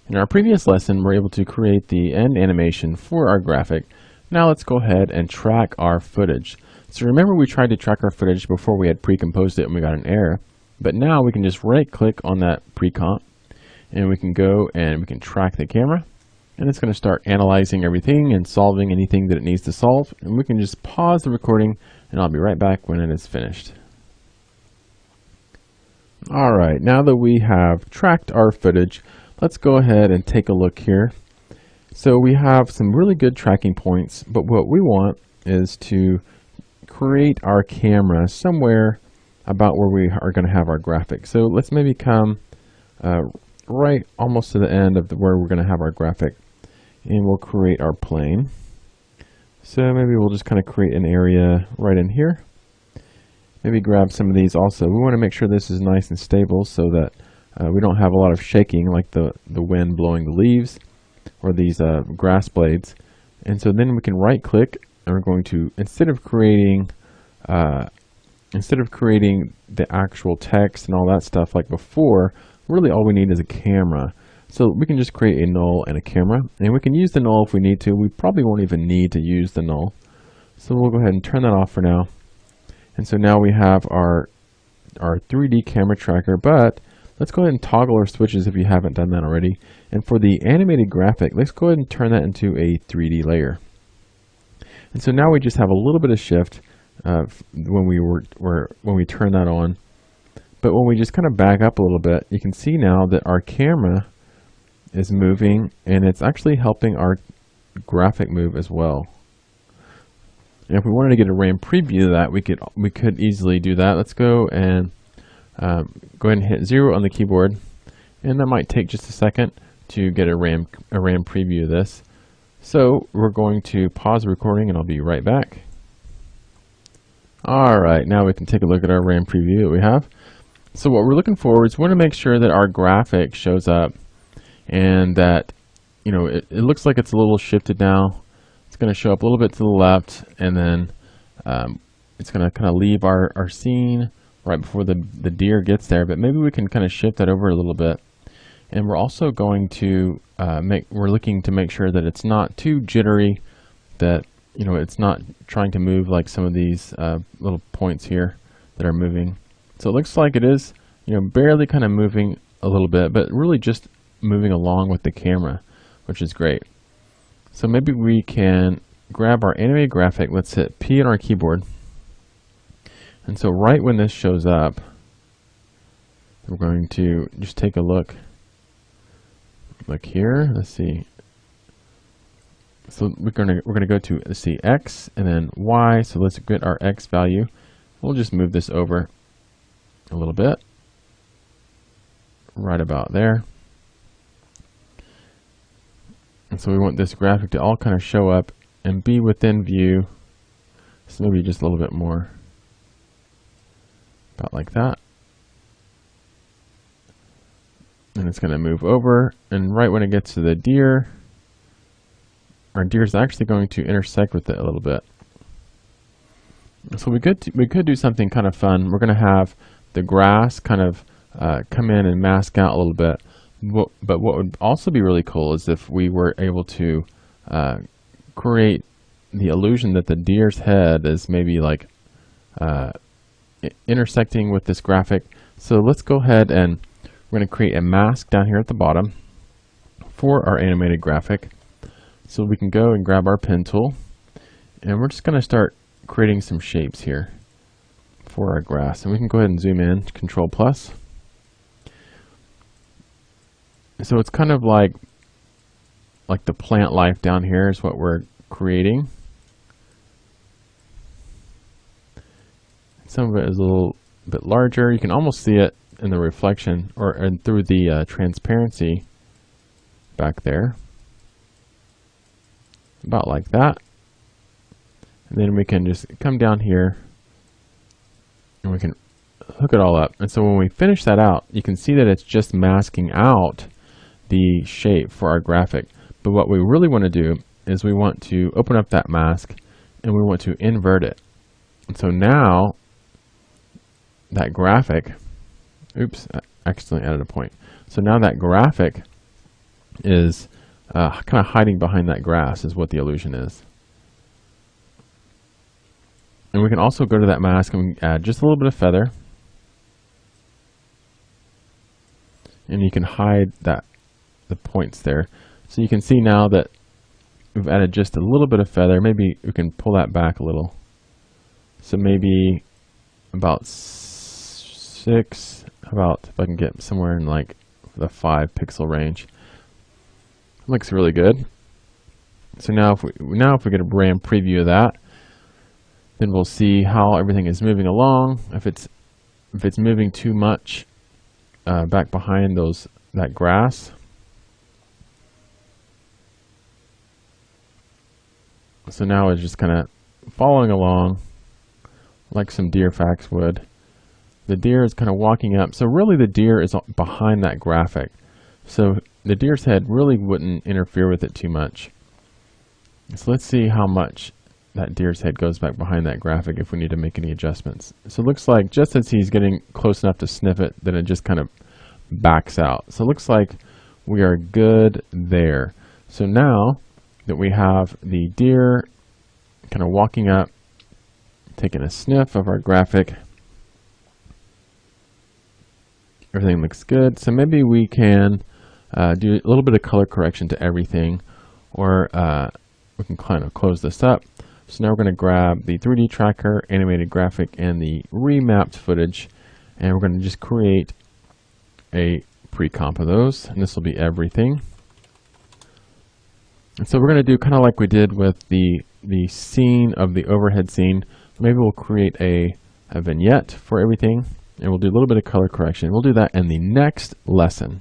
In our previous lesson, we're able to create the end animation for our graphic. Now let's go ahead and track our footage. So remember, we tried to track our footage before we had pre-composed it and we got an error. But now we can just right click on that pre-comp and we can go and we can track the camera. And it's going to start analyzing everything and solving anything that it needs to solve. And we can just pause the recording and I'll be right back when it is finished. Alright, now that we have tracked our footage, let's go ahead and take a look here. So we have some really good tracking points, but what we want is to create our camera somewhere about where we are going to have our graphic. So let's maybe come right almost to the end of where we're going to have our graphic, and we'll create our plane. So maybe we'll just kind of create an area right in here. Maybe grab some of these also. We want to make sure this is nice and stable so that we don't have a lot of shaking like the wind blowing the leaves or these grass blades. And so then we can right click and we're going to, instead of creating the actual text and all that stuff like before, really all we need is a camera. So we can just create a null and a camera, and we can use the null if we need to. We probably won't even need to use the null. So we'll go ahead and turn that off for now. And so now we have our 3D camera tracker, but let's go ahead and toggle our switches if you haven't done that already. And for the animated graphic, let's go ahead and turn that into a 3D layer. And so now we just have a little bit of shift when we turn that on. But when we just kind of back up a little bit, you can see now that our camera is moving and it's actually helping our graphic move as well. And if we wanted to get a RAM preview of that, we could easily do that. Let's go and go ahead and hit 0 on the keyboard, and that might take just a second to get a RAM preview of this. So we're going to pause the recording and I'll be right back. Alright, now we can take a look at our RAM preview that we have. So what we're looking for is we want to make sure that our graphic shows up and that, you know, it looks like it's a little shifted now. It's going to show up a little bit to the left, and then it's going to kind of leave our scene right before the deer gets there, but maybe we can kind of shift that over a little bit. And we're also going to we're looking to make sure that it's not too jittery, that, you know, it's not trying to move like some of these little points here that are moving. So it looks like it is, you know, barely kind of moving a little bit, but really just moving along with the camera, which is great. So maybe we can grab our animated graphic. Let's hit P on our keyboard. And so right when this shows up, we're going to just take a look. Look here. Let's see. So we're gonna go to, let's see, X and then Y. So let's get our X value. We'll just move this over a little bit, right about there. And so we want this graphic to all kind of show up and be within view. So maybe just a little bit more, about like that. And it's going to move over, and right when it gets to the deer, our deer is actually going to intersect with it a little bit. So we could do something kind of fun. We're going to have the grass kind of come in and mask out a little bit. But what would also be really cool is if we were able to create the illusion that the deer's head is maybe like intersecting with this graphic. So let's go ahead and we're going to create a mask down here at the bottom for our animated graphic. So we can go and grab our pen tool, and we're just going to start creating some shapes here for our grass. And we can go ahead and zoom in, Control plus. So it's kind of like the plant life down here is what we're creating. Some of it is a little bit larger. You can almost see it in the reflection and through the transparency back there. About like that. And then we can just come down here and we can hook it all up. And so when we finish that out, you can see that it's just masking out the shape for our graphic. But what we really want to do is we want to open up that mask and we want to invert it. And so now that graphic, oops, I accidentally added a point. So now that graphic is kind of hiding behind that grass is what the illusion is. And we can also go to that mask and add just a little bit of feather. And you can hide the points there. So you can see now that we've added just a little bit of feather. Maybe we can pull that back a little. So maybe about 6, if I can get somewhere in like the 5 pixel range. Looks really good. So now if we get a RAM preview of that, then we'll see how everything is moving along. If it's moving too much back behind that grass. So now it's just kind of following along like some deer facts would. The deer is kind of walking up. So really the deer is behind that graphic. So the deer's head really wouldn't interfere with it too much. So let's see how much that deer's head goes back behind that graphic if we need to make any adjustments. So it looks like just as he's getting close enough to sniff it, then it just kind of backs out. So it looks like we are good there. So now that we have the deer kind of walking up, taking a sniff of our graphic, everything looks good. So maybe we can do a little bit of color correction to everything, or we can kind of close this up. So now we're going to grab the 3D tracker, animated graphic, and the remapped footage, and we're going to just create a pre-comp of those, and this will be everything. And so we're going to do kind of like we did with the scene of the overhead scene. Maybe we'll create a vignette for everything, and we'll do a little bit of color correction. We'll do that in the next lesson.